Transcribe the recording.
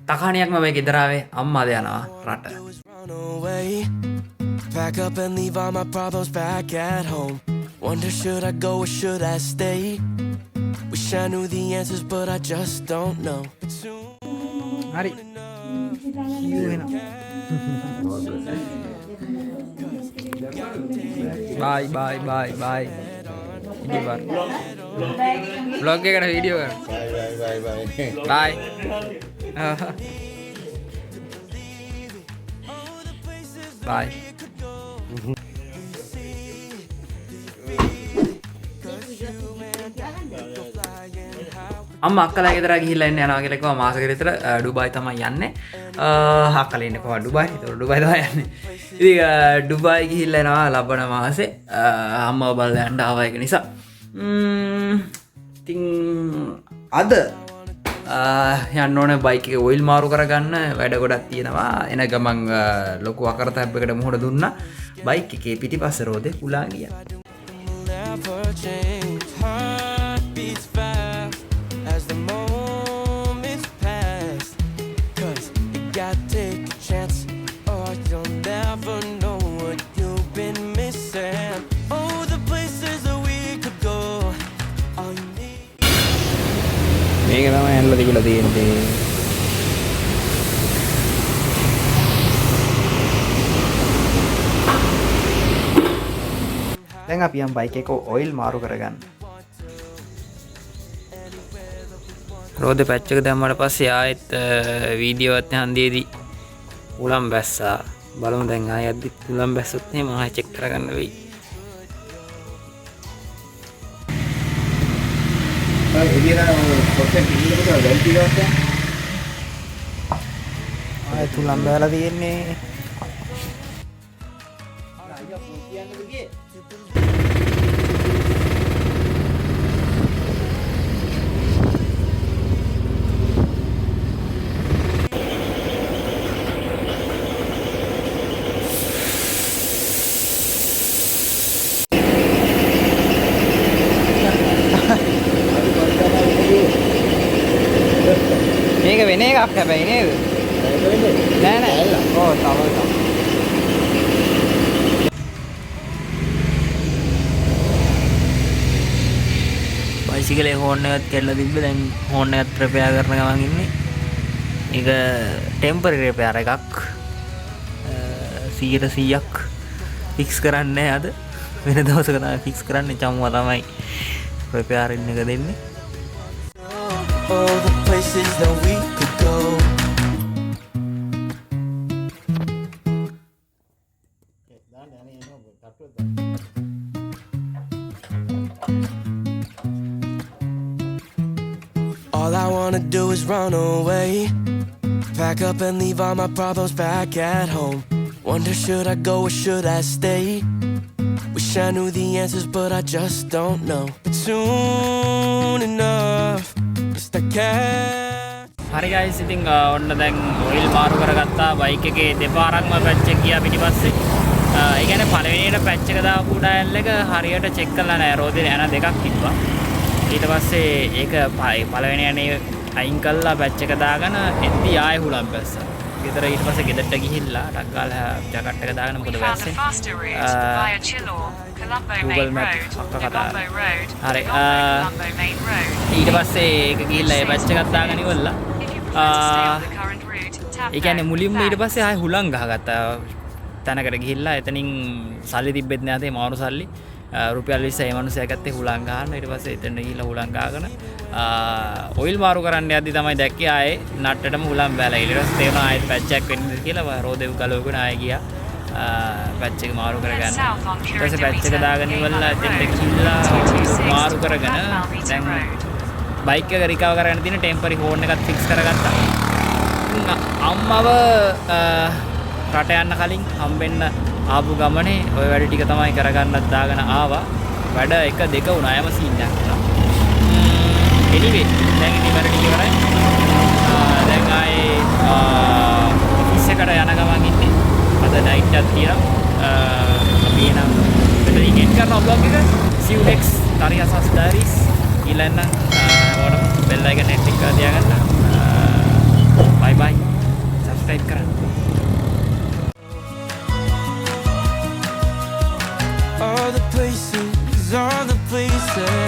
තකහණියක්ම මේ ගෙදර ආවේ අම්මාද යනවා රට. Pack up and leave all my problems back at home. Wonder should I go or should I stay? Wish I knew the answers but I just don't know. Hari. Bye bye bye bye. Ini bar. Vlog ke kana video kan? Bye. Bye. අම්මා අක්කලා ගෙදර ගිහිල්ලා ඉන්න යනවා කියලා කිව්වා මාසෙකට විතර Dubai තමයි යන්නේ. අක්කලා ඉන්නේ කොහොමද ඩුබායි? ඒක ඩුබායි තමයි යන්නේ. ඉතින් ඩුබායි ගිහිල්ලා එනවා ලබන මාසේ අම්මව බලලා යන්න ආවා ඒක නිසා. ඉතින් අද යන්න ඕනේ බයික් එකේ ඔයිල් මාරු කරගන්න වැඩ ගොඩක් තියෙනවා. එන ගමන් ලොකු අකරතැබ්බකට මුහුණ දුන්නා. බයික් එකේ පිටිපස්ස රෝදේ උලා ගියා. මේක තමයි ඇන්ලා තිබිලා තියෙන්නේ. දැන් අපි යම් බයික් එක ඔයිල් මාරු කරගන්න. රෝදේ පැච් එක දැම්මට පස්සේ ආයෙත් වීඩියෝ එකත් හන්දියේදී උලම් බැස්සා. බලමු දැන් ආයෙත් උලම් බැස්සොත් එහෙම ආයෙ චෙක් කරගන්න වෙයි. තුලම් බැලලා තියෙන්නේ. මේක වෙන එකක් හැබැයි නේද? නෑ නෑ. ඔව් තව තව. බයිසිකලේ හෝන් එකත් කැඩලා තිබ්බ. දැන් හෝන් එකත් රිපෙයාර් කරන ගමන් ඉන්නේ. ඒක ටෙම්පරරි රිපෙයාර් එකක්. 100%ක් ෆික්ස් කරන්නේ අද. වෙන දවසක තමයි ෆික්ස් කරන්නේ. චම්මුවා තමයි රිපෙයාර් එක දෙන්නේ. All the places that we could go. All I wanna do is run away. Pack up and leave all my problems back at home. Wonder should I go or should I stay? Wish I knew the answers but I just don't know. But soon enough. හරි guys ඉතින් ඔන්න දැන් oil මාරු කරගත්තා bike එකේ දෙපාරක්ම patch එක ගියා පිටිපස්සේ. ඒ කියන්නේ පළවෙනියට පැච් එක දාපු ඩයල් එක හරියට චෙක් කරලා නැහැ. රෝදේ යන දෙකක් තිබ්බා. ඊට පස්සේ ඒක පළවෙනි යන්නේ අයින් කළා පැච් එක දාගෙන එද්දි ආයෙ හුලම් බැස්සා. ගෙදර ඊට පස්සේ ගෙදරට ගිහිල්ලා ටක් ගාලා ජැකට් එක දාගෙන මොකද වැස්සේ. Google Map අක්ක කතා. හරි. ඊට පස්සේ ඒක ගිහිල්ලා ඒ පැච් එකක් දාගෙන ඉවරලා ඒ කියන්නේ මුලින්ම ඊට පස්සේ ආයෙ හුලං ගහගත්තා. තැනකට ගිහිල්ලා එතනින් සල්ලි තිබ්බෙත් නෑ තේ මාරු සල්ලි. රුපියල් 20 ඒ මනුස්සයා ගත්තේ හුලං ගහන්න. ඊට පස්සේ එතන ගිහිල්ලා හුලං ගහගෙන ඔයිල් මාරු කරන්න යද්දි තමයි දැක්කේ ආයේ නට්ටටම හුලම් බැලලා. ඊට පස්සේ තේරුණා ආයෙත් පැච් එකක් වෙන්නද කියලා රෝදේ ගලවගෙන ආයෙ ගියා. පැච් එක මාරු කරගන්න. ඊට පස්සේ පැච් එක දාගෙන ඉවරලා එතෙන්ට ගිහිල්ලා මාරු කරගෙන දැන් බයික් එක රිකවර් කරගෙන තියෙන ටෙම්පරරි හෝන් එකත් ෆික්ස් කරගත්තා. අම්මව රට යන්න කලින් හම්බෙන්න ආපු ගමනේ ওই වැඩ ටික තමයි කරගන්නත් දාගෙන ආවා. වැඩ 1 2 වුණා. යම සීන් එකක් වුණා. anyway දැන් ඉතින් වැඩ ටික ඉවරයි. දැන් ආයේ ඔෆිස් එකට යන ගමන් ඉන්නේ. අද නයිට් එකක් තියෙනවා. අපි එනම් මෙතනින් එන්ඩ් කරනවා vlog එක. see you next ThariHasa diaries. ඊළඟ ඕන බෙල් එකක් නෙට් එක තියාගන්න. bye bye. සබ්ස්ක්‍රයිබ් කරන්න. All the places, all the places